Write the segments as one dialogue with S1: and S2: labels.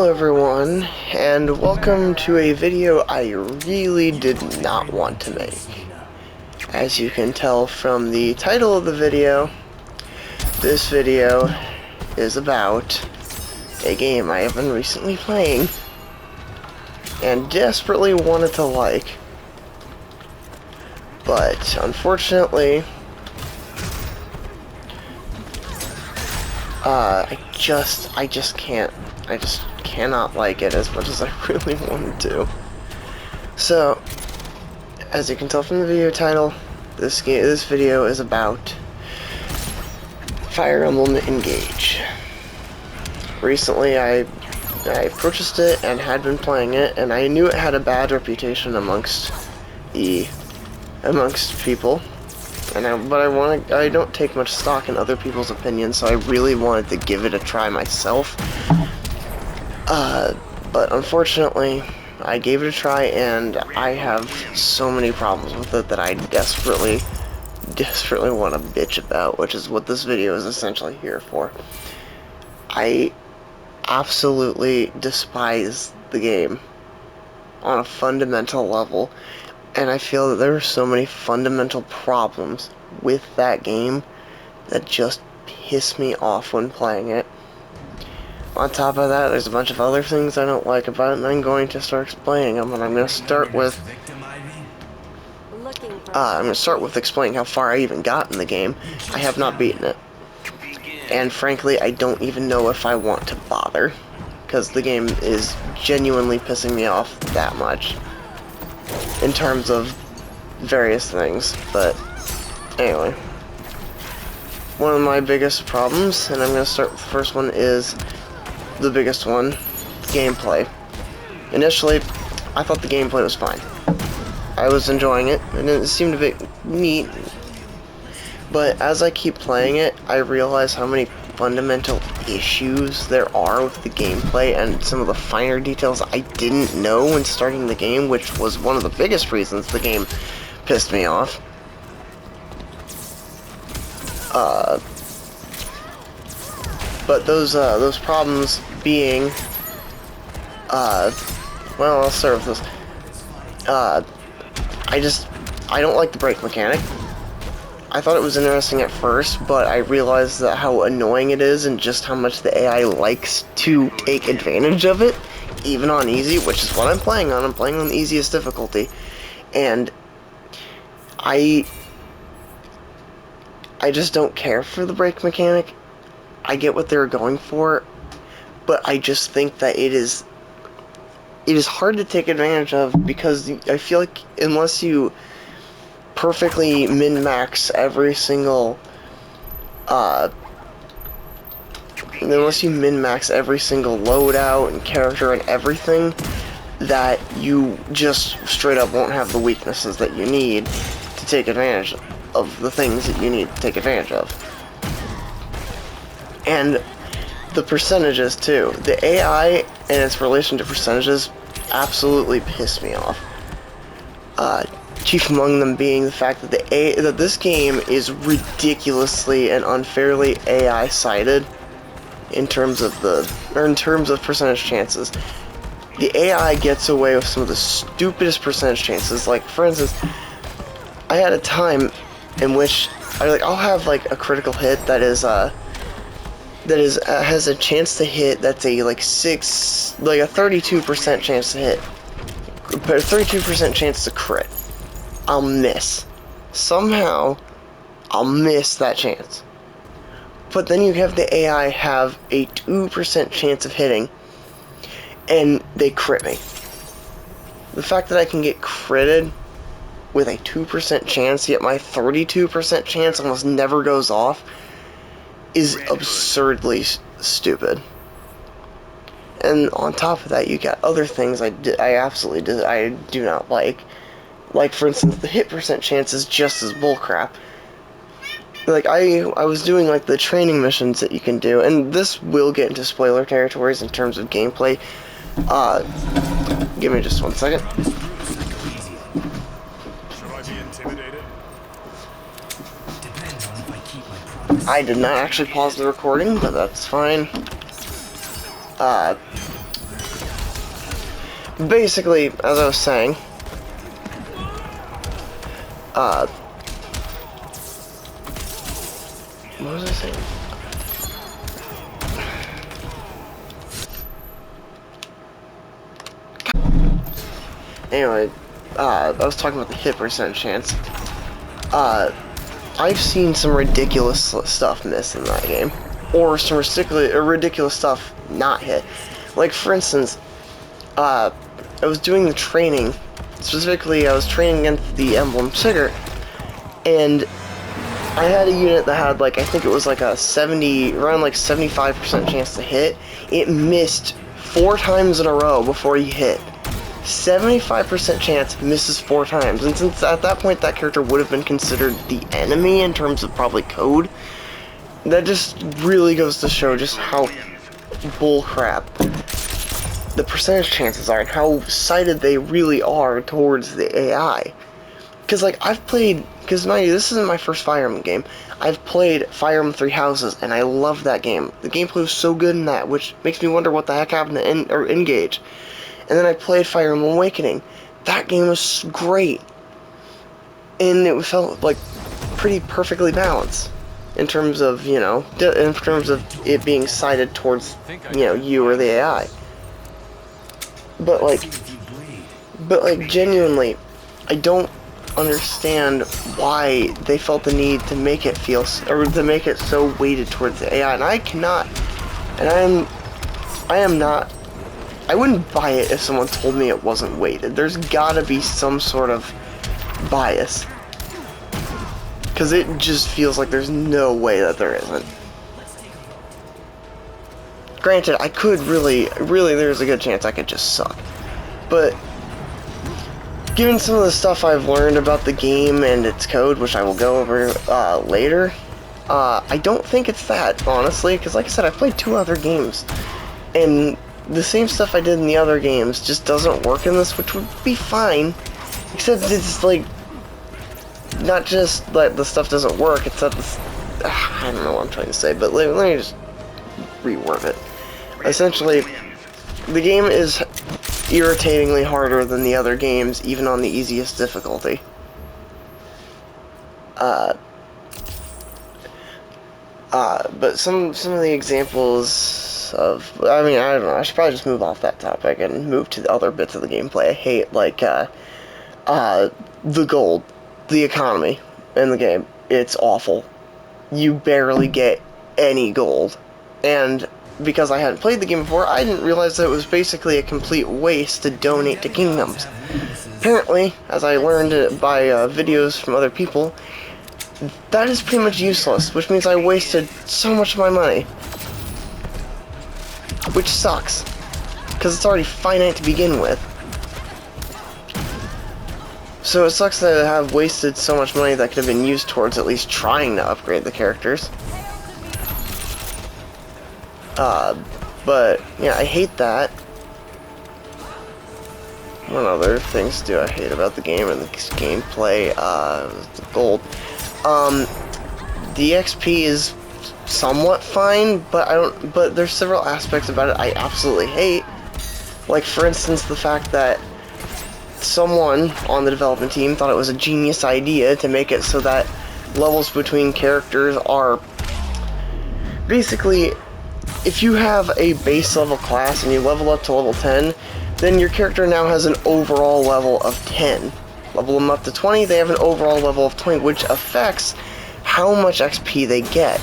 S1: Hello everyone, and welcome to a video I really did not want to make. As you can tell from the title of the video, this video is about a game I have been recently playing and desperately wanted to like. But unfortunately, I just cannot like it as much as I really wanted to. So, as you can tell from the video title, this video is about Fire Emblem Engage. Recently, I purchased it and had been playing it, and I knew it had a bad reputation amongst people. But I don't take much stock in other people's opinions, so I really wanted to give it a try myself. But unfortunately, I gave it a try, and I have so many problems with it that I desperately want to bitch about, which is what this video is essentially here for. I absolutely despise the game on a fundamental level. And I feel that there are so many fundamental problems with that game that just piss me off when playing it. On top of that, there's a bunch of other things I don't like about it, and I'm going to start explaining them. And I'm going to start with explaining how far I even got in the game. I have not beaten it, and frankly, I don't even know if I want to bother, because the game is genuinely pissing me off that much in terms of various things. But anyway, one of my biggest problems, and I'm going to start with the first one, is the biggest one: gameplay. Initially, I thought the gameplay was fine. I was enjoying it, and it seemed a bit neat. But as I keep playing it, I realize how many fundamental issues there are with the gameplay and some of the finer details I didn't know when starting the game, which was one of the biggest reasons the game pissed me off. But those problems being, well, I'll start with this. I don't like the brake mechanic. I thought it was interesting at first, but I realized that how annoying it is and just how much the AI likes to take advantage of it, even on easy, which is what I'm playing on. I'm playing on the easiest difficulty, and I just don't care for the brake mechanic. I get what they're going for, but I just think that it is hard to take advantage of, because I feel like unless you perfectly min-max every single loadout and character and everything, that you just straight up won't have the weaknesses that you need to take advantage of the things that you need to take advantage of. And the percentages too. The AI and its relation to percentages absolutely piss me off. Chief among them being the fact that that this game is ridiculously and unfairly AI-sided in terms of percentage chances. The AI gets away with some of the stupidest percentage chances. Like, for instance, I had a time in which I'll have like a critical hit that has a chance to hit that's a 32% chance to hit, but a 32% chance to crit. I'll miss. Somehow, I'll miss that chance. But then you have the AI have a 2% chance of hitting, and they crit me. The fact that I can get critted with a 2% chance, yet my 32% chance almost never goes off, is absurdly stupid. And on top of that, you got other things I do not like. Like, for instance, the hit percent chance is just as bullcrap. Like, I was doing, like, the training missions that you can do, and this will get into spoiler territories in terms of gameplay. Give me just 1 second. I did not actually pause the recording, but that's fine. basically, as I was saying, what was I saying? Anyway, I was talking about the hit percent chance. I've seen some ridiculous stuff miss in that game, or some ridiculous stuff not hit. Like, for instance, I was doing the training. Specifically, I was training against the Emblem Sigurd, and I had a unit that had, like, I think it was like a 75% chance to hit. It missed 4 times in a row before he hit. 75% chance, misses 4 times. And since at that point that character would have been considered the enemy in terms of probably code, that just really goes to show just how bullcrap the percentage chances are and how sighted they really are towards the AI. Because, like, I've played, because mind you, this isn't my first Fire Emblem game. I've played Fire Emblem Three Houses, and I love that game. The gameplay was so good in that, which makes me wonder what the heck happened to Engage. And then I played Fire Emblem Awakening. That game was great. And it felt, like, pretty perfectly balanced. In terms of, you know, in terms of it being sighted towards, you know, you or the AI. But, like, genuinely, I don't understand why they felt the need to make it feel, or to make it so weighted towards the AI, and I cannot, and I am not, I wouldn't buy it if someone told me it wasn't weighted. There's gotta be some sort of bias, because it just feels like there's no way that there isn't. Granted, I could really, there's a good chance I could just suck, but given some of the stuff I've learned about the game and its code, which I will go over later, I don't think it's that, honestly, because like I said, I've played 2 other games, and the same stuff I did in the other games just doesn't work in this, which would be fine, except it's like, not just that the stuff doesn't work, it's that this, I don't know what I'm trying to say, but let me just reword it. Essentially, the game is irritatingly harder than the other games, even on the easiest difficulty. But some of the examples of, I mean, I don't know, I should probably just move off that topic and move to the other bits of the gameplay I hate, like, the gold, the economy in the game. It's awful. You barely get any gold, and because I hadn't played the game before, I didn't realize that it was basically a complete waste to donate to kingdoms. Apparently, as I learned by videos from other people, that is pretty much useless, which means I wasted so much of my money. Which sucks, because it's already finite to begin with. So it sucks that I have wasted so much money that could have been used towards at least trying to upgrade the characters. But, yeah, I hate that. What other things do I hate about the game and the gameplay? The gold. The XP is somewhat fine, but there's several aspects about it I absolutely hate. Like, for instance, the fact that someone on the development team thought it was a genius idea to make it so that levels between characters are basically, if you have a base level class and you level up to level 10, then your character now has an overall level of 10. Level them up to 20, they have an overall level of 20, which affects how much XP they get.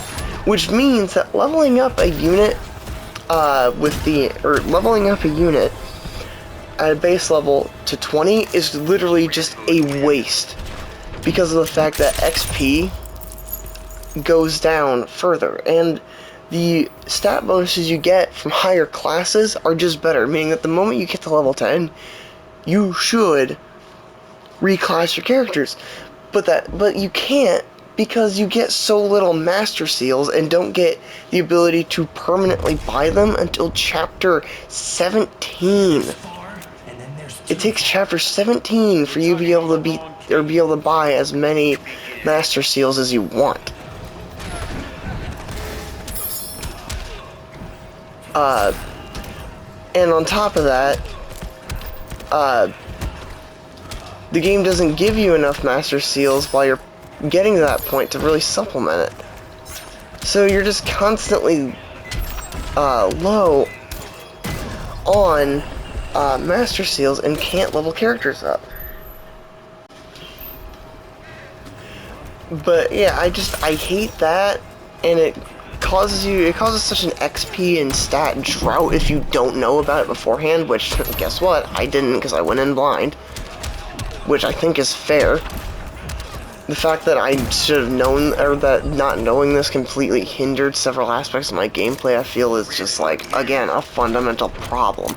S1: Which means that leveling up a unit leveling up a unit at a base level to 20 is literally just a waste, because of the fact that XP goes down further, and the stat bonuses you get from higher classes are just better, meaning that the moment you get to level 10, you should reclass your characters. But you can't, because you get so little master seals and don't get the ability to permanently buy them until chapter 17. It takes chapter 17 for you to be able to buy as many master seals as you want. And on top of that, the game doesn't give you enough Master Seals while you're getting to that point to really supplement it. So you're just constantly low on Master Seals and can't level characters up. But yeah, I hate that, and it causes such an XP and stat drought if you don't know about it beforehand, which, guess what, I didn't because I went in blind, which I think is fair. The fact that I should have known, or that not knowing this completely hindered several aspects of my gameplay, I feel is just, like, again, a fundamental problem.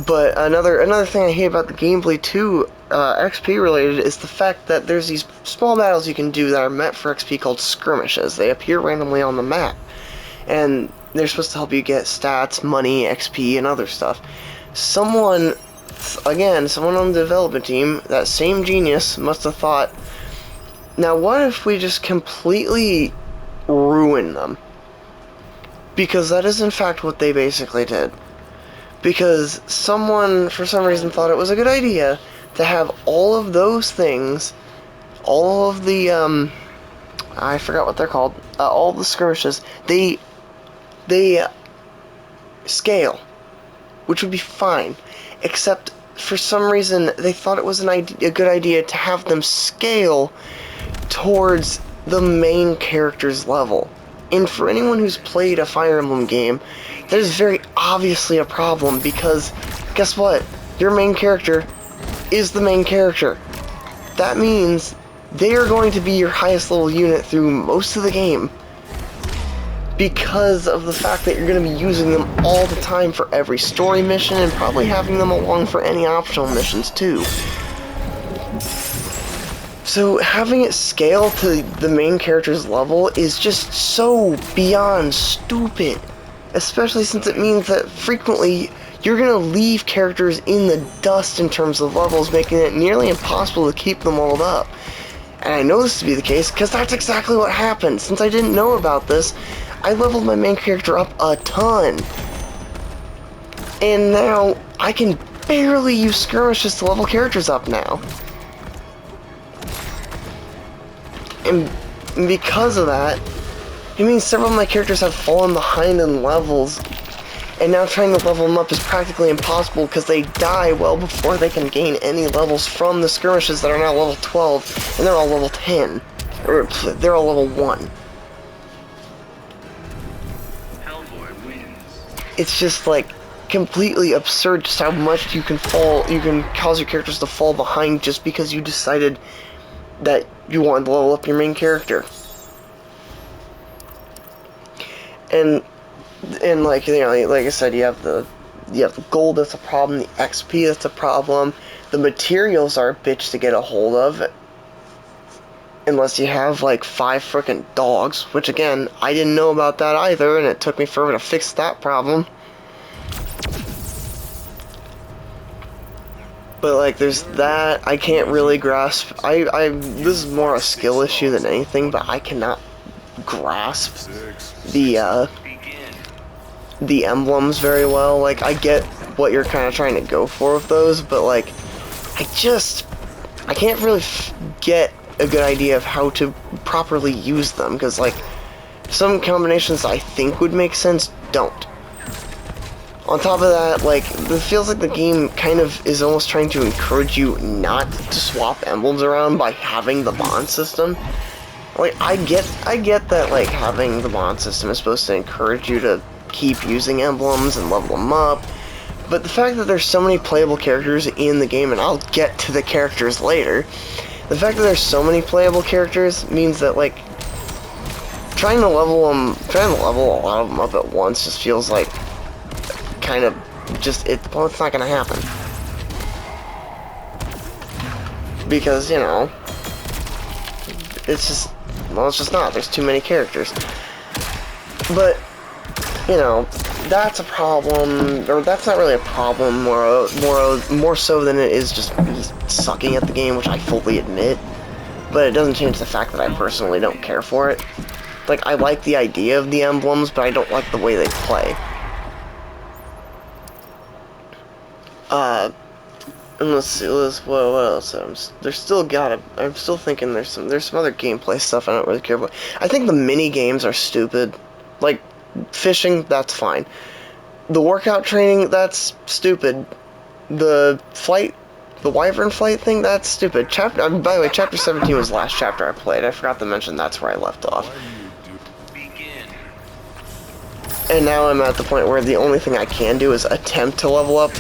S1: But another thing I hate about the gameplay too, XP related, is the fact that there's these small battles you can do that are meant for XP called skirmishes. They appear randomly on the map, and they're supposed to help you get stats, money, XP, and other stuff. Someone on the development team, that same genius, must have thought, now what if we just completely ruin them? Because that is in fact what they basically did. Because someone, for some reason, thought it was a good idea to have all of those things, all of the, I forgot what they're called, all the skirmishes, they scale, which would be fine, except for some reason they thought it was a good idea to have them scale towards the main character's level. And for anyone who's played a Fire Emblem game, that is very obviously a problem, because guess what? Your main character is the main character. That means they are going to be your highest level unit through most of the game, because of the fact that you're going to be using them all the time for every story mission, and probably having them along for any optional missions too. So having it scale to the main character's level is just so beyond stupid. Especially since it means that frequently you're going to leave characters in the dust in terms of levels, making it nearly impossible to keep them leveled up. And I know this to be the case because that's exactly what happened. Since I didn't know about this, I leveled my main character up a ton. And now I can barely use skirmishes to level characters up now. And because of that, it means several of my characters have fallen behind in levels, and now trying to level them up is practically impossible because they die well before they can gain any levels from the skirmishes that are now level 12, and they're all level 10. Or, they're all level 1. It's just, like, completely absurd just how much you can cause your characters to fall behind just because you decided that you wanted to level up your main character. And like, you know, like I said, you have the gold that's a problem, the XP that's a problem, the materials are a bitch to get a hold of, unless you have like 5 frickin' dogs, which again, I didn't know about that either, and it took me forever to fix that problem. But like, there's that. I can't really grasp. This is more a skill issue than anything, but I cannot grasp the emblems very well. Like, I get what you're kind of trying to go for with those, but like, I can't really get a good idea of how to properly use them, because like, some combinations I think would make sense don't. On top of that, like, it feels like the game kind of is almost trying to encourage you not to swap emblems around by having the bond system. Like, I get that, like, having the bond system is supposed to encourage you to keep using emblems and level them up, but the fact that there's so many playable characters in the game, and I'll get to the characters later, the fact that there's so many playable characters means that, like, trying to level a lot of them up at once just feels like kind of just, well, it's not gonna happen. Because, you know, it's just not. There's too many characters. But, you know, that's a problem, or that's not really a problem, more so than it is just me sucking at the game, which I fully admit. But it doesn't change the fact that I personally don't care for it. Like, I like the idea of the emblems, but I don't like the way they play. And let's see, what else? I'm still thinking there's some other gameplay stuff I don't really care about. I think the mini games are stupid. Like, fishing, that's fine. The workout training, that's stupid. The wyvern flight thing, that's stupid. By the way, chapter 17 was the last chapter I played. I forgot to mention that's where I left off. And now I'm at the point where the only thing I can do is attempt to level up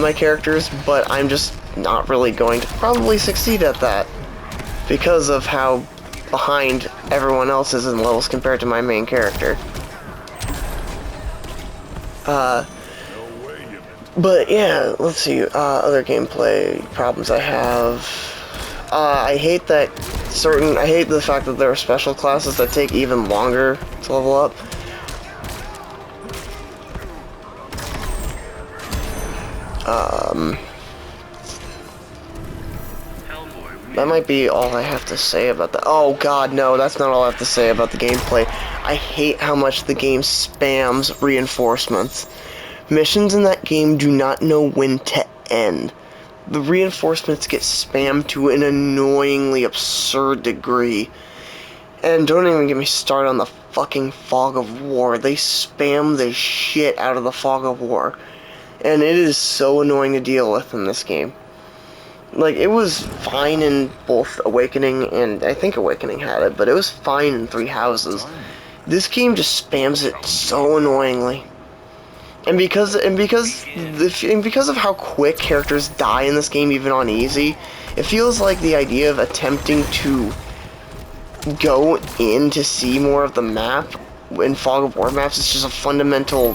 S1: my characters, but I'm just not really going to probably succeed at that because of how behind everyone else is in levels compared to my main character. But yeah, let's see, other gameplay problems I have. I hate the fact that there are special classes that take even longer to level up. That might be all I have to say about that. Oh god, no, that's not all I have to say about the gameplay. I hate how much the game spams reinforcements. Missions in that game do not know when to end. The reinforcements get spammed to an annoyingly absurd degree. And don't even get me started on the fucking Fog of War. They spam the shit out of the Fog of War. And it is so annoying to deal with in this game. Like, it was fine in both Awakening and I think Awakening had it, but it was fine in Three Houses. This game just spams it so annoyingly. And because of how quick characters die in this game, even on easy, it feels like the idea of attempting to go in to see more of the map in Fog of War maps is just a fundamental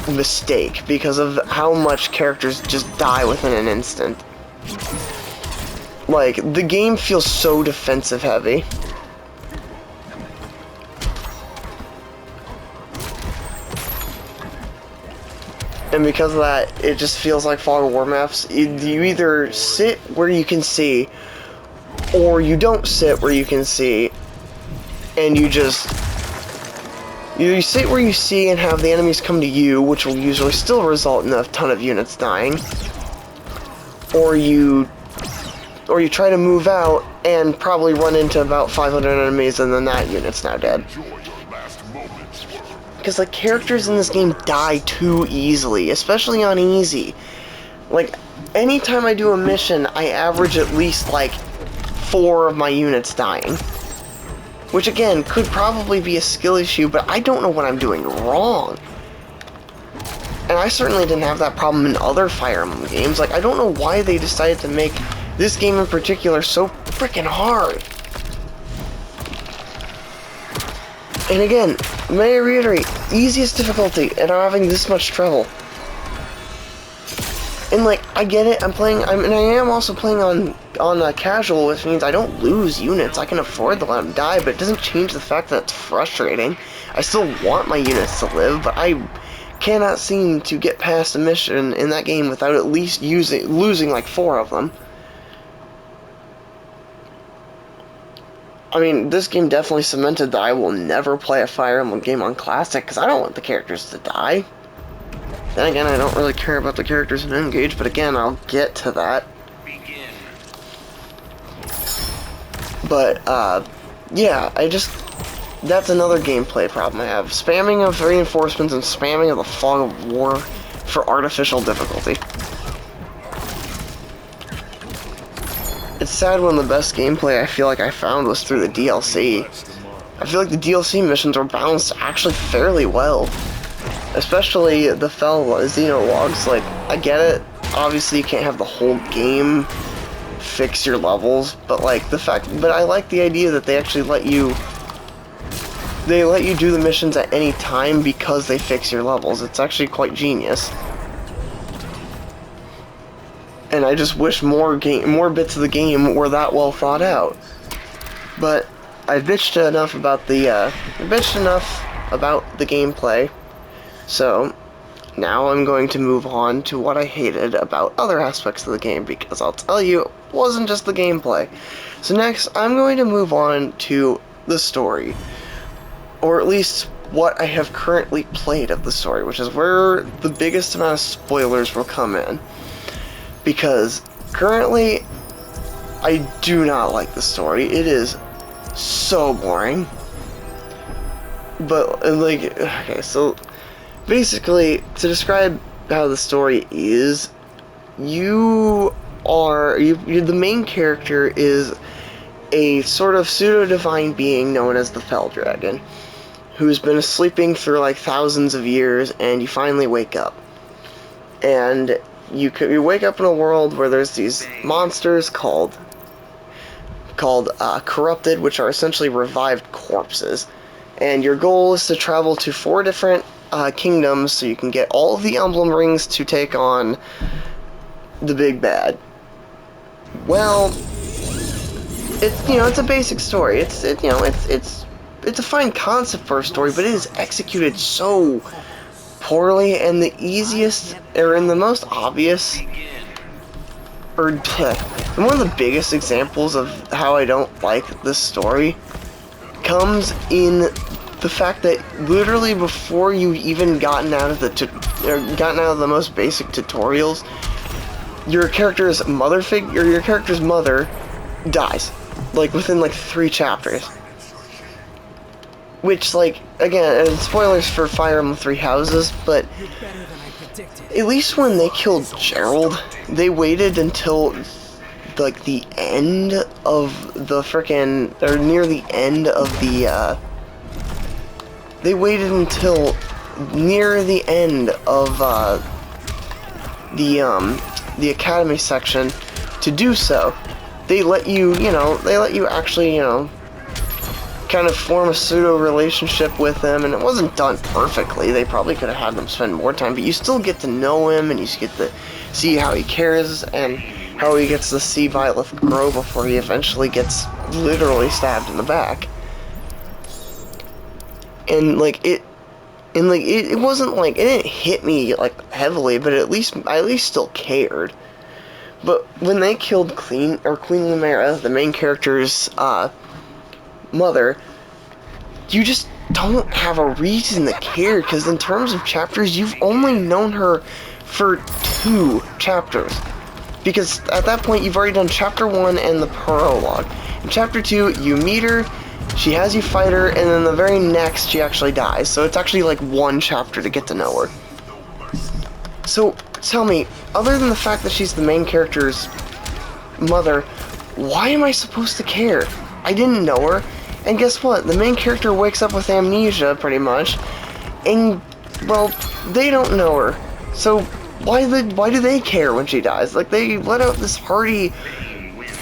S1: mistake because of how much characters just die within an instant. Like, the game feels so defensive heavy. And because of that, it just feels like Fog of War maps. You either sit where you can see, or you don't sit where you can see, and you sit where you see and have the enemies come to you, which will usually still result in a ton of units dying. Or you try to move out and probably run into about 500 enemies and then that unit's now dead. Because, like, characters in this game die too easily, especially on easy. Like, anytime I do a mission, I average at least, like, 4 of my units dying. Which, again, could probably be a skill issue, but I don't know what I'm doing wrong. And I certainly didn't have that problem in other Fire Emblem games. Like, I don't know why they decided to make this game in particular so freaking hard. And again, may I reiterate, easiest difficulty, and I'm having this much trouble. And like, I get it, and I am also playing on casual, which means I don't lose units. I can afford to let them die, but it doesn't change the fact that it's frustrating. I still want my units to live, but I cannot seem to get past a mission in that game without at least losing like 4 of them. I mean, this game definitely cemented that I will never play a Fire Emblem game on Classic, because I don't want the characters to die. Then again, I don't really care about the characters in Engage, but again, I'll get to that. But, yeah, that's another gameplay problem I have. Spamming of reinforcements and spamming of the Fog of War for artificial difficulty. It's sad when the best gameplay I feel like I found was through the DLC. I feel like the DLC missions were balanced actually fairly well. Especially the Fell Xenologues. Like, I get it. Obviously you can't have the whole game fix your levels, but like but I like the idea that they actually let you do the missions at any time because they fix your levels. It's actually quite genius. And I just wish more bits of the game were that well thought out. But I bitched enough about the gameplay. So now I'm going to move on to what I hated about other aspects of the game, because I'll tell you, it wasn't just the gameplay. So next, I'm going to move on to the story. Or at least what I have currently played of the story, which is where the biggest amount of spoilers will come in. Because currently, I do not like the story. It is so boring. But, like, okay, so basically, to describe how the story is, the main character is a sort of pseudo-divine being known as the Fell Dragon, who's been sleeping for like thousands of years, and you finally wake up. And you wake up in a world where there's these monsters called corrupted, which are essentially revived corpses. And your goal is to travel to 4 different kingdoms so you can get all of the emblem rings to take on the big bad. Well, it's a basic story. It's a fine concept for a story, but it is executed so poorly, and the most obvious, or one of the biggest examples of how I don't like this story comes in the fact that literally before you even gotten out of the most basic tutorials, your character's mother dies, like within like 3 chapters. Which, like, again, spoilers for Fire Emblem Three Houses, but at least when they killed Gerald, they waited until like the end of the frickin', or near the end of the they waited until near the end of the academy section to do so. They let you actually, kind of form a pseudo relationship with them, and it wasn't done perfectly. They probably could have had them spend more time, but you still get to know him, and you get to see how he cares and how he gets to see Violet grow before he eventually gets literally stabbed in the back. And it wasn't like, it didn't hit me like heavily, but at least I still cared. But when they killed Queen Lumera, the main character's mother, you just don't have a reason to care, because in terms of chapters, you've only known her for 2 chapters. Because at that point, you've already done chapter 1 and the prologue. In chapter 2, you meet her, she has you fight her, and then the very next, she actually dies. So it's actually like 1 chapter to get to know her. So, tell me, other than the fact that she's the main character's mother, why am I supposed to care? I didn't know her, and guess what? The main character wakes up with amnesia, pretty much, and, well, they don't know her. So, why do they care when she dies? Like, they let out this hearty,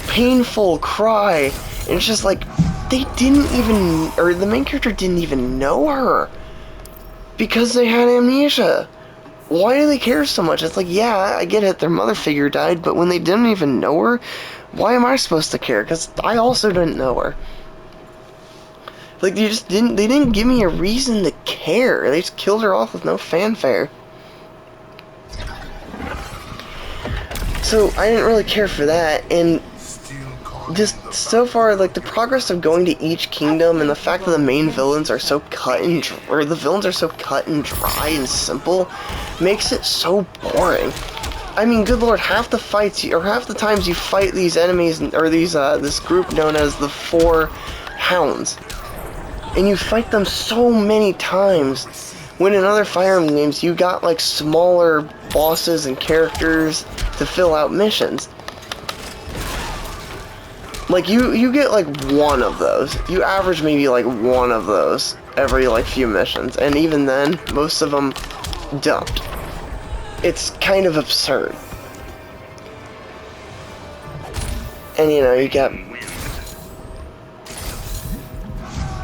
S1: painful cry, and it's just like, the main character didn't even know her, because they had amnesia. Why do they care so much? It's like, yeah, I get it, their mother figure died, but when they didn't even know her, why am I supposed to care? Because I also didn't know her. Like, they didn't give me a reason to care. They just killed her off with no fanfare. So, I didn't really care for that, and just so far, like, the progress of going to each kingdom and the fact that the main villains are so cut and dry and simple makes it so boring. I mean, good lord, half the times you fight these enemies, or this group known as the 4 Hounds, and you fight them so many times, when in other Fire Emblem games you got like smaller bosses and characters to fill out missions. Like, you get like 1 of those. You average maybe like 1 of those every like few missions, and even then, most of them don't. It's kind of absurd. And you got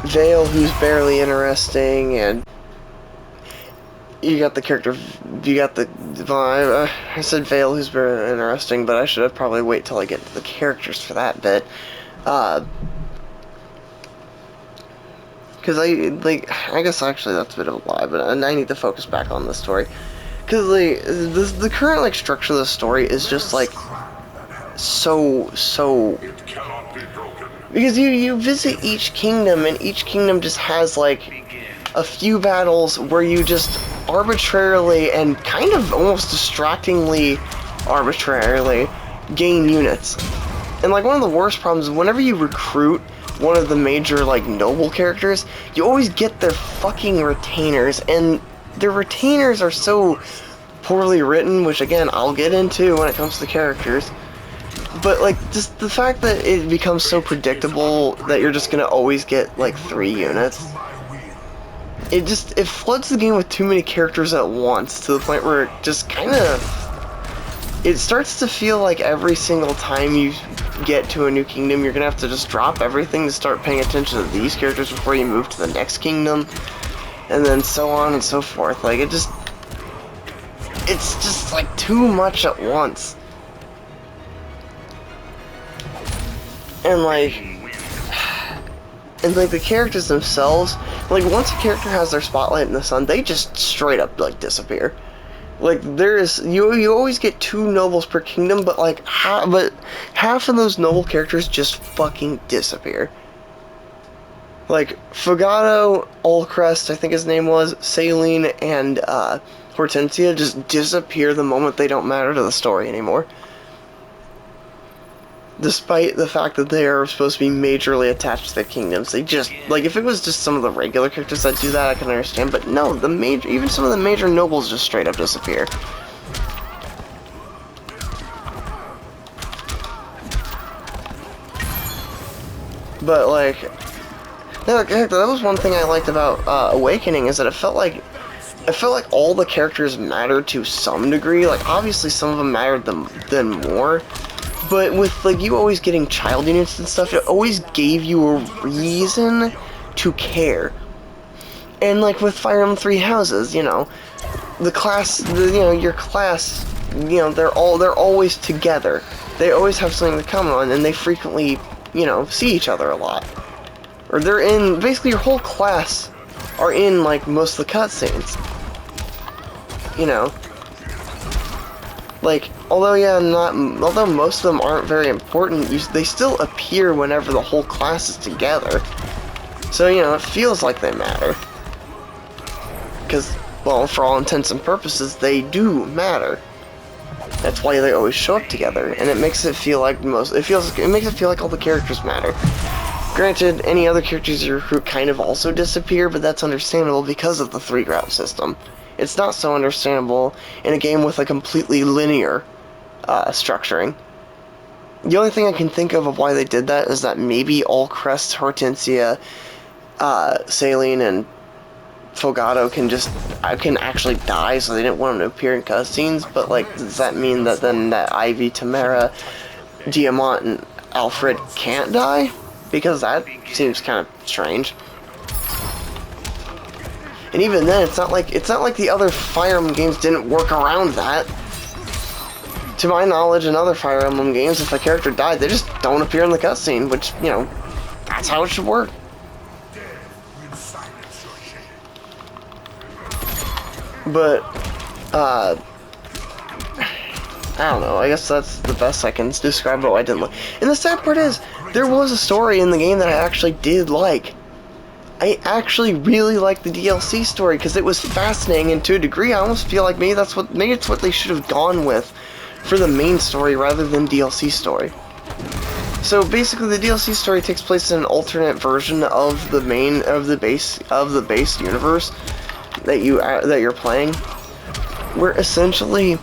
S1: Vale, who's barely interesting, and you got I said Vale, who's very interesting, but I should have probably wait till I get to the characters for that bit. Because I guess actually that's a bit of a lie, but I need to focus back on the story. Because the current structure of the story is just so because you visit each kingdom, and each kingdom just has a few battles where you just arbitrarily and kind of almost distractingly arbitrarily gain units. And like one of the worst problems is whenever you recruit one of the major like noble characters, you always get their fucking retainers, and their retainers are so poorly written, which again I'll get into when it comes to characters. But like just the fact that it becomes so predictable that you're just gonna always get like 3 units, it floods the game with too many characters at once to the point where it just kind of, it starts to feel like every single time you get to a new kingdom you're gonna have to just drop everything to start paying attention to these characters before you move to the next kingdom, and then so on and so forth. Like it's just like too much at once. And like the characters themselves, like once a character has their spotlight in the sun, they just straight up like disappear. Like you always get 2 nobles per kingdom, but like half of those noble characters just fucking disappear. Like Fogado, Allcrest, I think his name was, Saline, and Hortensia just disappear the moment they don't matter to the story anymore. Despite the fact that they are supposed to be majorly attached to their kingdoms, they just, like, if it was just some of the regular characters that do that, I can understand, but no, even some of the major nobles just straight up disappear. But, like, that was one thing I liked about Awakening, is that it felt like all the characters mattered to some degree. Like, obviously some of them mattered than more, but with, like, you always getting child units and stuff, it always gave you a reason to care. And, like, with Fire Emblem Three Houses, you know, your class, you know, they're always together. They always have something to come on, and they frequently, you know, see each other a lot. Or they're in, basically your whole class are in, like, most of the cutscenes. You know? Like, although most of them aren't very important, they still appear whenever the whole class is together. So, you know, it feels like they matter. Because, well, for all intents and purposes, they do matter. That's why they always show up together, and it makes it feel like it makes it feel like all the characters matter. Granted, any other characters you recruit kind of also disappear, but that's understandable because of the 3-route system. It's not so understandable in a game with a completely linear structuring. The only thing I can think of why they did that is that maybe Allcrest, Hortensia, Saline, and Fogado can actually die, so they didn't want them to appear in cutscenes. But like, does that mean that then that Ivy, Tamara, Diamant, and Alfred can't die? Because that seems kind of strange. And even then, it's not like the other Fire Emblem games didn't work around that. To my knowledge, in other Fire Emblem games, if a character died, they just don't appear in the cutscene, which, you know, that's how it should work. But, I don't know, I guess that's the best I can describe what I didn't like. And the sad part is, there was a story in the game that I actually did like. I actually really liked the DLC story because it was fascinating, and to a degree I almost feel like maybe it's what they should have gone with for the main story rather than DLC story. So basically the DLC story takes place in an alternate version of the base universe that you're playing, where essentially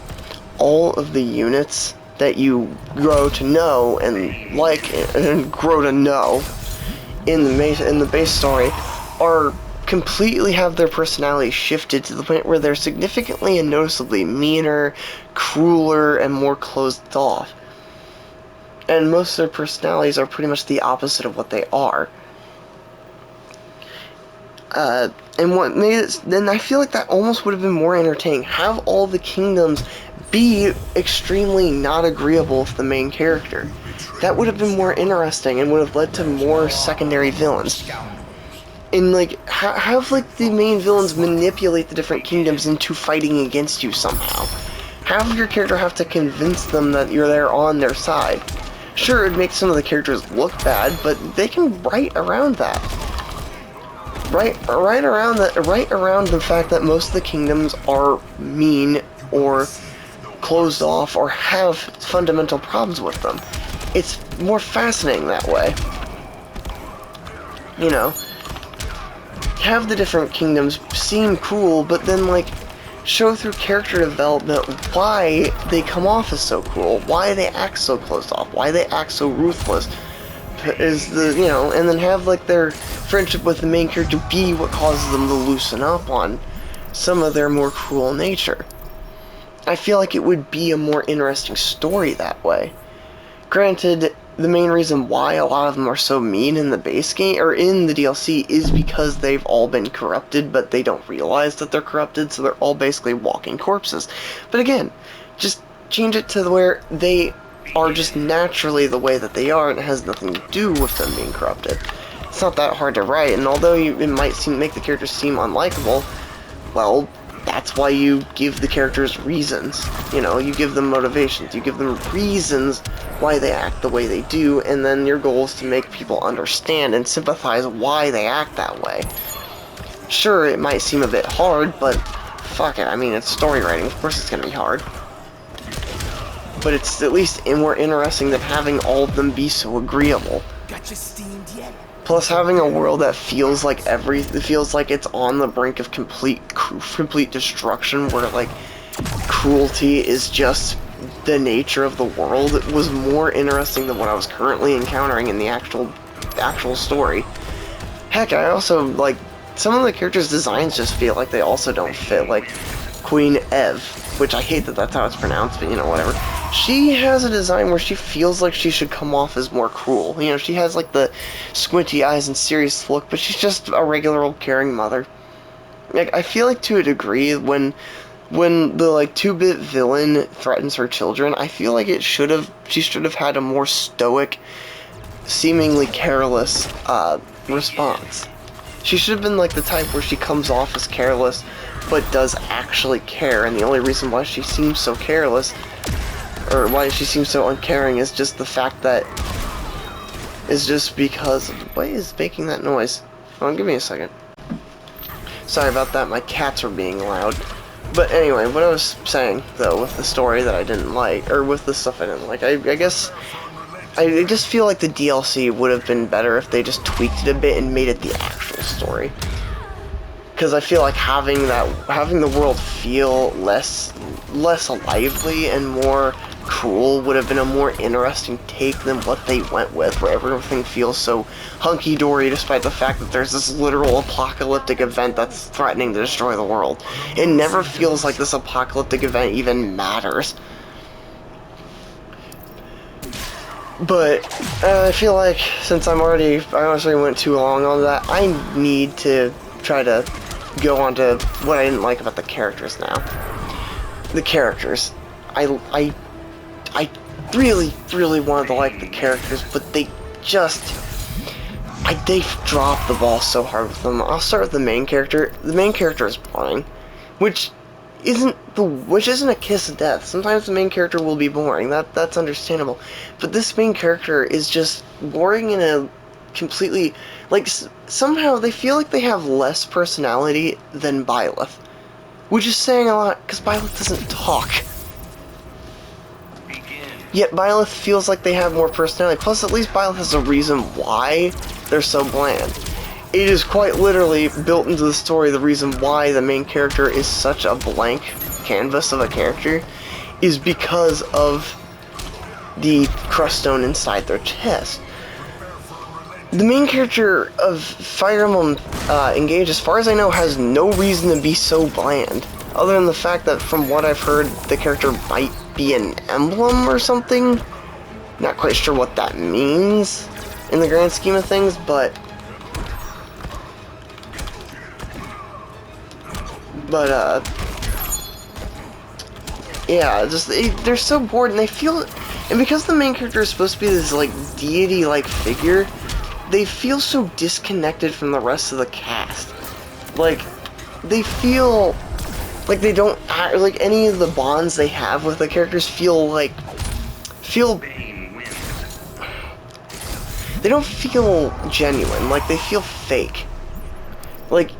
S1: all of the units that you grow to know and like and grow to know in the base story are completely have their personality shifted to the point where they're significantly and noticeably meaner, crueler, and more closed off. And most of their personalities are pretty much the opposite of what they are. And what made it, then I feel like that almost would have been more entertaining. Have all the kingdoms be extremely not agreeable with the main character. That would have been more interesting and would have led to more secondary villains. And like, have like the main villains manipulate the different kingdoms into fighting against you somehow. Have your character have to convince them that you're there on their side. Sure, it makes some of the characters look bad, but they can write around that. right around the fact that most of the kingdoms are mean or closed off or have fundamental problems with them. It's more fascinating that way. You know, have the different kingdoms seem cool, but then, like, show through character development why they come off as so cool, why they act so closed off, why they act so ruthless, you know, and then have, like, their friendship with the main character be what causes them to loosen up on some of their more cruel nature. I feel like it would be a more interesting story that way. Granted, the main reason why a lot of them are so mean in the base game, or in the DLC, is because they've all been corrupted, but they don't realize that they're corrupted, so they're all basically walking corpses. But again, just change it to where they are just naturally the way that they are, and it has nothing to do with them being corrupted. It's not that hard to write, and although it might make the characters seem unlikable, well, that's why you give the characters reasons. You know, you give them motivations, you give them reasons why they act the way they do, and then your goal is to make people understand and sympathize why they act that way. Sure, it might seem a bit hard, but fuck it, I mean, it's story writing, of course it's gonna be hard. But it's at least more interesting than having all of them be so agreeable.
S2: Got you steamed yet?
S1: Plus, having a world that feels like it's on the brink of complete destruction, where, like, cruelty is just the nature of the world, it was more interesting than what I was currently encountering in the actual story. Heck, I also, like, some of the characters' designs just feel like they also don't fit, like Queen Ev, which I hate that that's how it's pronounced, but, you know, whatever. She has a design where she feels like she should come off as more cruel. You know, she has, like, the squinty eyes and serious look, but she's just a regular old caring mother. Like, I feel like, to a degree, when the, like, 2-bit villain threatens her children, I feel like she should have had a more stoic, seemingly careless, response. She should have been, like, the type where she comes off as careless, but does actually care, and the only reason why she seems so careless, or why she seems so uncaring, is just the fact that, is just because of, what is making that noise? Hold on, give me a second. Sorry about that, my cats were being loud. But anyway, what I was saying, though, with the story that I didn't like, or with the stuff I didn't like, I guess, I just feel like the DLC would have been better if they just tweaked it a bit and made it the actual story. Because I feel like having the world feel less lively and more cruel would have been a more interesting take than what they went with, where everything feels so hunky-dory despite the fact that there's this literal apocalyptic event that's threatening to destroy the world. It never feels like this apocalyptic event even matters. But I feel like, since I honestly went too long on that, I need to try to go on to what I didn't like about the characters now. The characters. I really, really wanted to like the characters, but they just... they've dropped the ball so hard with them. I'll start with the main character. The main character is boring, which isn't a kiss of death. Sometimes the main character will be boring. That's understandable. But this main character is just boring in a completely... like, somehow they feel like they have less personality than Byleth. Which is saying a lot, because Byleth doesn't talk. Yet Byleth feels like they have more personality. Plus, at least Byleth has a reason why they're so bland. It is quite literally built into the story the reason why the main character is such a blank canvas of a character is because of the crust stone inside their chest. The main character of Fire Emblem Engage, as far as I know, has no reason to be so bland. Other than the fact that, from what I've heard, the character might be an emblem or something. Not quite sure what that means in the grand scheme of things, but... yeah, just, they're so bored, and they feel... and because the main character is supposed to be this, like, deity-like figure, they feel so disconnected from the rest of the cast. Like, they feel like they don't, like, any of the bonds they have with the characters they don't feel genuine, like, they feel fake. like,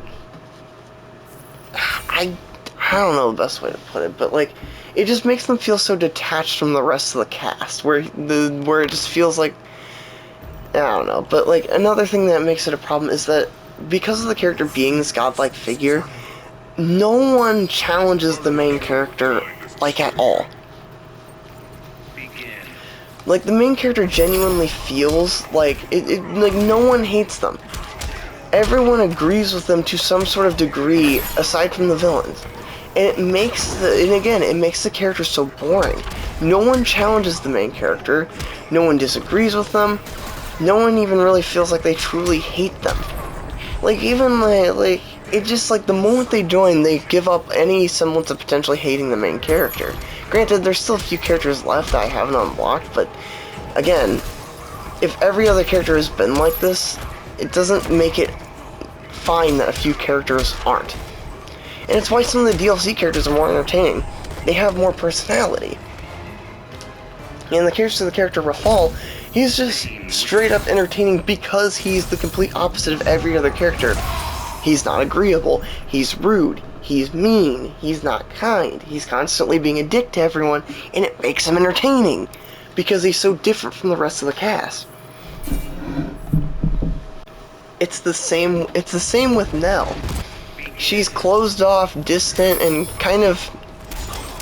S1: I don't know the best way to put it, but like, it just makes them feel so detached from the rest of the cast, where it just feels like, I don't know. But like, another thing that makes it a problem is that because of the character being this godlike figure, no one challenges the main character, like, at all. Like, the main character genuinely feels like like, no one hates them. Everyone agrees with them to some sort of degree, aside from the villains. And it makes it makes the character so boring. No one challenges the main character, no one disagrees with them, no one even really feels like they truly hate them. Like, even like it just, like, the moment they join, they give up any semblance of potentially hating the main character. Granted, there's still a few characters left I haven't unlocked, but again, if every other character has been like this, it doesn't make it fine that a few characters aren't. And it's why some of the DLC characters are more entertaining. They have more personality. In the case of the character Rafal, he's just straight up entertaining because he's the complete opposite of every other character. He's not agreeable, he's rude, he's mean, he's not kind, he's constantly being a dick to everyone, and it makes him entertaining because he's so different from the rest of the cast. It's the same with Nell. She's closed off, distant, and kind of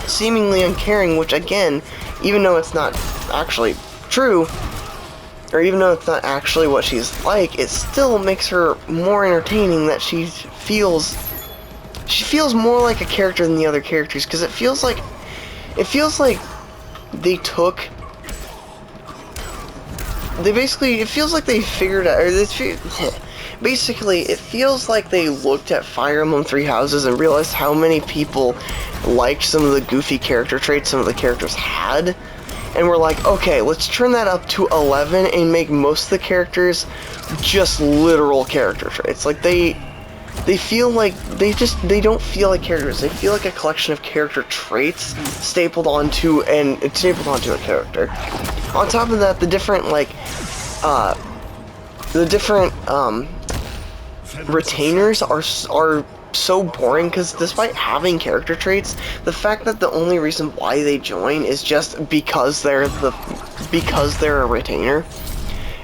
S1: seemingly uncaring, which again, even though it's not actually true, or even though it's not actually what she's like, it still makes her more entertaining that she feels more like a character than the other characters, because it feels like they took, it feels like they figured out, basically, it feels like they looked at Fire Emblem Three Houses and realized how many people liked some of the goofy character traits some of the characters had, and we're like, okay, let's turn that up to 11 and make most of the characters just literal character traits. Like, they feel like, they don't feel like characters, they feel like a collection of character traits stapled onto a character. On top of that, the different, like, retainers are so boring, because despite having character traits, the fact that the only reason why they join is just because they're a retainer.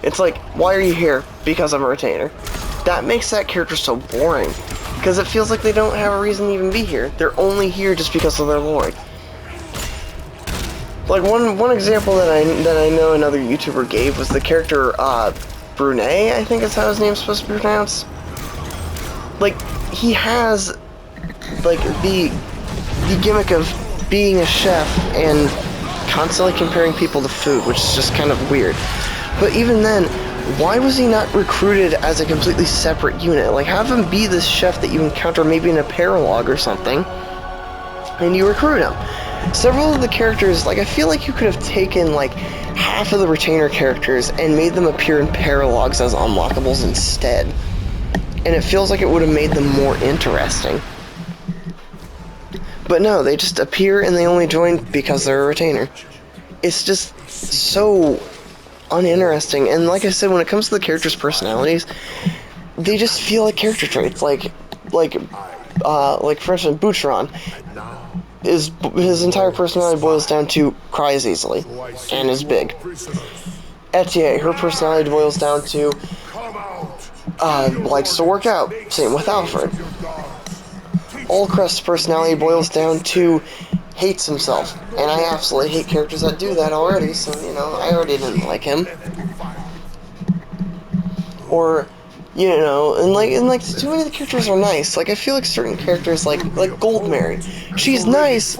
S1: It's like, why are you here? Because I'm a retainer. That makes that character so boring, because it feels like they don't have a reason to even be here. They're only here just because of their lord. Like, one example that I know another YouTuber gave was the character Brunei, I think is how his name's supposed to be pronounced. Like, he has, like, the gimmick of being a chef and constantly comparing people to food, which is just kind of weird. But even then, why was he not recruited as a completely separate unit? Like, have him be this chef that you encounter maybe in a paralog or something, and you recruit him. Several of the characters, like, I feel like you could have taken, like, half of the retainer characters and made them appear in paralogs as unlockables instead. And it feels like it would have made them more interesting. But no, they just appear and they only join because they're a retainer. It's just so uninteresting. And like I said, when it comes to the characters' personalities, they just feel like character traits. Like for instance, Boucheron. His entire personality boils down to cries easily and is big. Etier, her personality boils down to likes to work out. Same with Alfred. Allcrest's personality boils down to hates himself, and I absolutely hate characters that do that already. So I already didn't like him. Or, and too many of the characters are nice. Like, I feel like certain characters, like Goldmary, she's nice,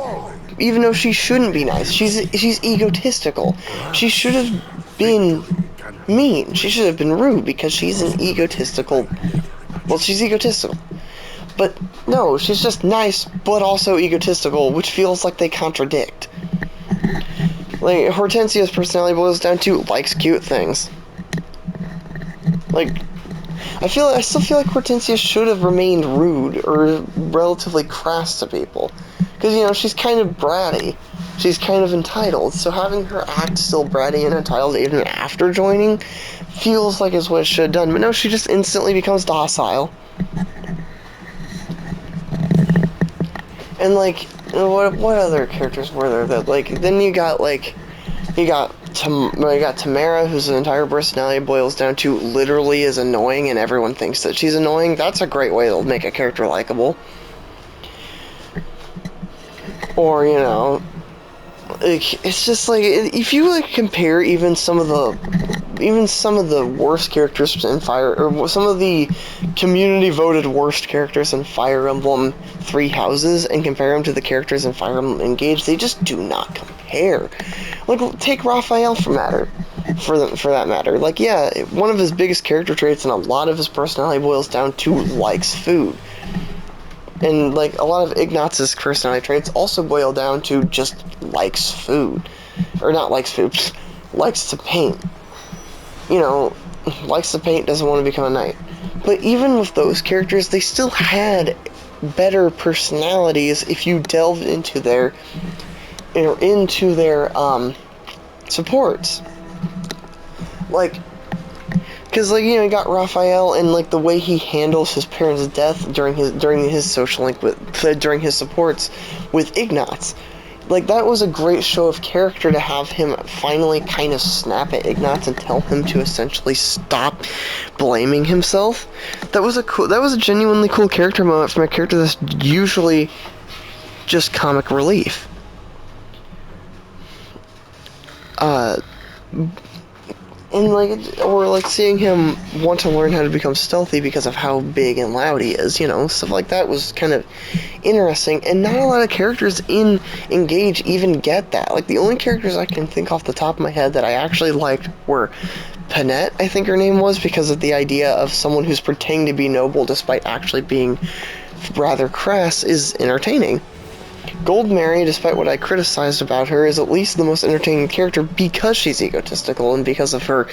S1: even though she shouldn't be nice. She's egotistical. She should have been mean. She should have been rude because she's an egotistical. Well, she's egotistical. But no, she's just nice, but also egotistical, which feels like they contradict. Like, Hortensia's personality boils down to likes cute things. Like, I still feel like Hortensia should have remained rude or relatively crass to people. Because, she's kind of bratty. She's kind of entitled. So having her act still bratty and entitled even after joining feels like is what it should have done. But no, she just instantly becomes docile. And like, what other characters were there that like? Then you got Tamara, whose entire personality boils down to literally is annoying, and everyone thinks that she's annoying. That's a great way to make a character likable. Or like, it's just like if you like compare even some of the worst characters in Fire, or some of the community voted worst characters in Fire Emblem Three Houses, and compare them to the characters in Fire Emblem Engage, they just do not compare. Like, take Raphael for that matter. Like, yeah, one of his biggest character traits and a lot of his personality boils down to likes food. And, like, a lot of Ignaz's personality traits also boil down to just likes food. Or not likes food, likes to paint. Likes to paint, doesn't want to become a knight. But even with those characters, they still had better personalities if you delved into their supports. Like, because you got Raphael, and like the way he handles his parents' death during his social link during his supports with Ignaz. Like, that was a great show of character to have him finally kind of snap at Ignaz and tell him to essentially stop blaming himself. That was a genuinely cool character moment from a character that's usually just comic relief. And or seeing him want to learn how to become stealthy because of how big and loud he is, stuff like that was kind of interesting, and not a lot of characters in Engage even get that. Like, the only characters I can think off the top of my head that I actually liked were Panette, I think her name was, because of the idea of someone who's pretending to be noble despite actually being rather crass is entertaining. Gold Mary, despite what I criticized about her, is at least the most entertaining character because she's egotistical and because of her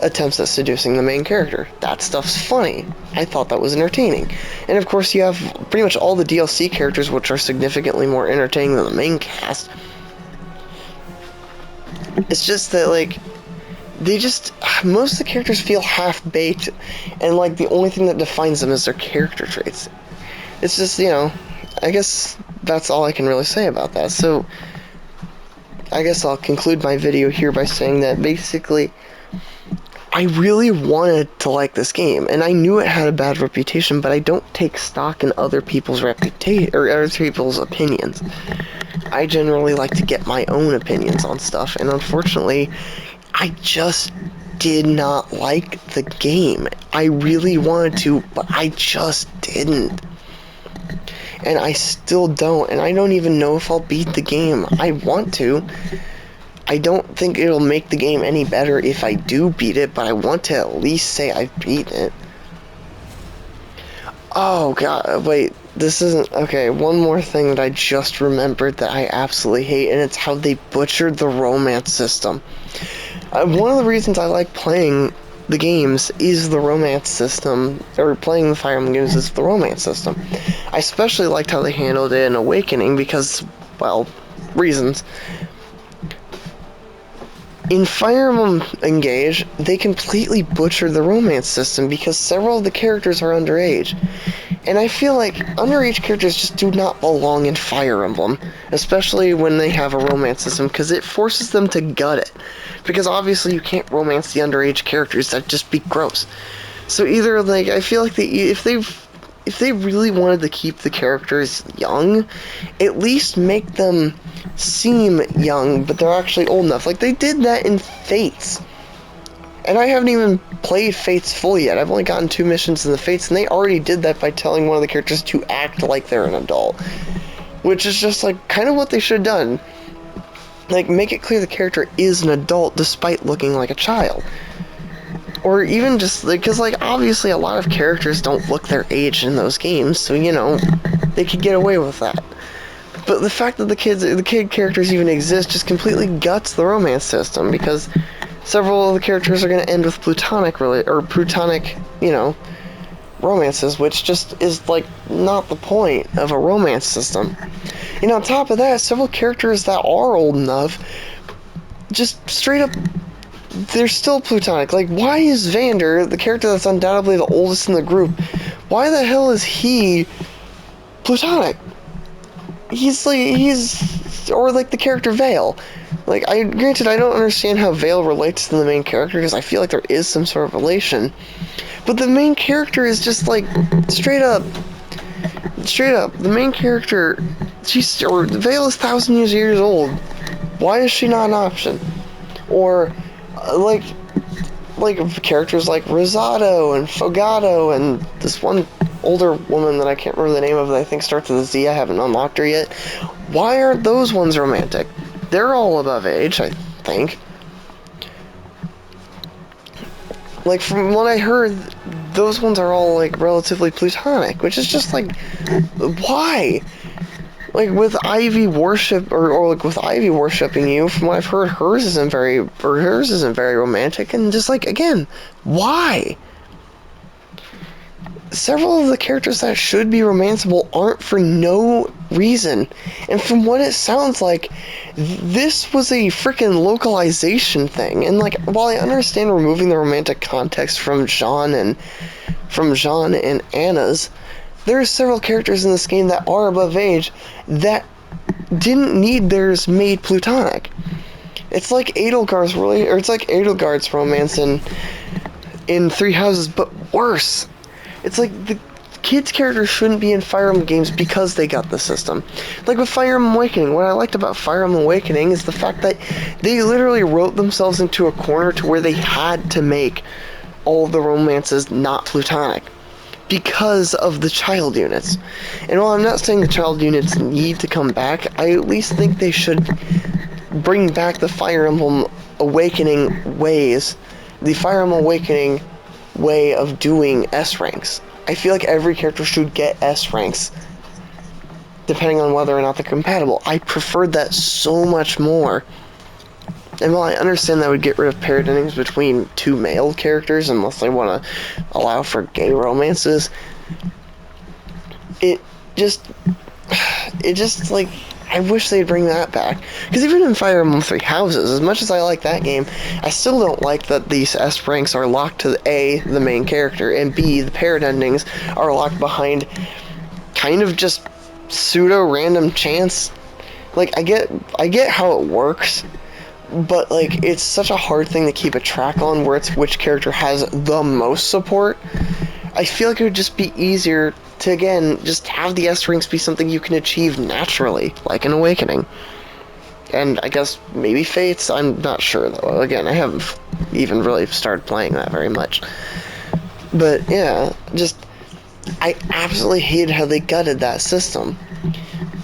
S1: attempts at seducing the main character. That stuff's funny. I thought that was entertaining. And of course you have pretty much all the DLC characters, which are significantly more entertaining than the main cast. It's just that, like, most of the characters feel half-baked, and like the only thing that defines them is their character traits. It's just, I guess that's all I can really say about that. So, I guess I'll conclude my video here by saying that basically, I really wanted to like this game, and I knew it had a bad reputation, but I don't take stock in other people's reputation or other people's opinions. I generally like to get my own opinions on stuff, and unfortunately, I just did not like the game. I really wanted to, but I just didn't. And I still don't, and I don't even know if I'll beat the game. I want to. I don't think it'll make the game any better if I do beat it, but I want to at least say I've beaten it. Oh god, wait, this isn't... Okay, one more thing that I just remembered that I absolutely hate, and it's how they butchered the romance system. One of the reasons I like playing the games is the romance system, or playing the Fire Emblem games is the romance system. I especially liked how they handled it in Awakening because, well, reasons. In Fire Emblem Engage, they completely butchered the romance system because several of the characters are underage. And I feel like underage characters just do not belong in Fire Emblem, especially when they have a romance system, because it forces them to gut it. Because obviously you can't romance the underage characters, that'd just be gross. So either, like, I feel like if they really wanted to keep the characters young, at least make them seem young, but they're actually old enough. Like, they did that in Fates. And I haven't even played Fates fully yet. I've only gotten 2 missions in the Fates, and they already did that by telling one of the characters to act like they're an adult. Which is just, like, kind of what they should have done. Like, make it clear the character is an adult despite looking like a child. Or even just, because, like, obviously a lot of characters don't look their age in those games, so, they could get away with that. But the fact that the kid characters even exist just completely guts the romance system, because several of the characters are going to end with plutonic, romances, which just is, like, not the point of a romance system. And on top of that, several characters that are old enough, just straight up, they're still plutonic. Like, why is Vander, the character that's undoubtedly the oldest in the group, why the hell is he plutonic? or like the character Vale. Like, granted, I don't understand how Vale relates to the main character, because I feel like there is some sort of relation. But the main character is just like, straight up, the main character, Vale is 1,000 years old. Why is she not an option? Or, like characters like Rosado and Fogato and this one older woman that I can't remember the name of that I think starts with a Z. I haven't unlocked her yet. Why aren't those ones romantic? They're all above age, I think. Like, from what I heard, those ones are all, like, relatively platonic, which is just, like, why? Like, with Ivy worship, or like, with Ivy worshipping you, from what I've heard, hers isn't very romantic, and just, like, again, why? Several of the characters that should be romanceable aren't for no reason. And from what it sounds like, this was a freaking localization thing. And like, while I understand removing the romantic context from Jean and Anna's, there are several characters in this game that are above age that didn't need theirs made platonic. It's like Edelgard's romance in Three Houses, but worse. It's like the kids' characters shouldn't be in Fire Emblem games because they got the system. Like with Fire Emblem Awakening, what I liked about Fire Emblem Awakening is the fact that they literally wrote themselves into a corner to where they had to make all of the romances not platonic because of the child units. And while I'm not saying the child units need to come back, I at least think they should bring back the Fire Emblem Awakening ways, the Fire Emblem Awakening way of doing S ranks. I feel like every character should get S ranks, depending on whether or not they're compatible. I preferred that so much more. And while I understand that would get rid of paired endings between two male characters, unless they want to allow for gay romances, it just like, I wish they'd bring that back. Because even in Fire Emblem Three Houses, as much as I like that game, I still don't like that these S ranks are locked to A, the main character, and B, the paired endings are locked behind kind of just pseudo-random chance. Like, I get how it works, but, like, it's such a hard thing to keep a track on where it's which character has the most support. I feel like it would just be easier to, again, just have the S ranks be something you can achieve naturally, like in Awakening. And I guess maybe Fates, I'm not sure though. Again, I haven't even really started playing that very much. But yeah, I absolutely hated how they gutted that system.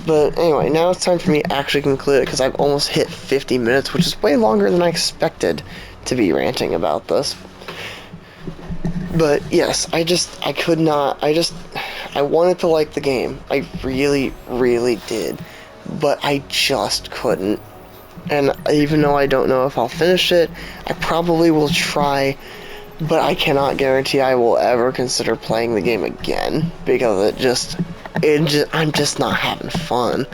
S1: But anyway, now it's time for me to actually conclude it, because I've almost hit 50 minutes, which is way longer than I expected to be ranting about this. But yes, I wanted to like the game. I really, really did. But I just couldn't. And even though I don't know if I'll finish it, I probably will try, but I cannot guarantee I will ever consider playing the game again, because I'm just not having fun.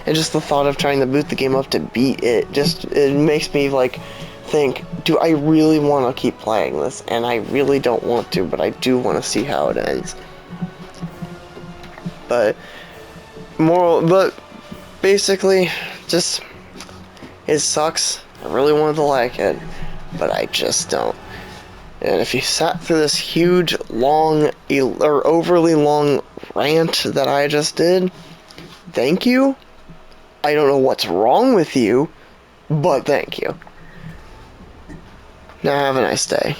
S1: And just the thought of trying to boot the game up to beat it, it makes me, like, think, do I really want to keep playing this? And I really don't want to, but I do want to see how it ends. But basically, just, it sucks. I really wanted to like it, but I just don't. And if you sat through this huge, long, or overly long rant that I just did, thank you. I don't know what's wrong with you, but thank you. Now have a nice day.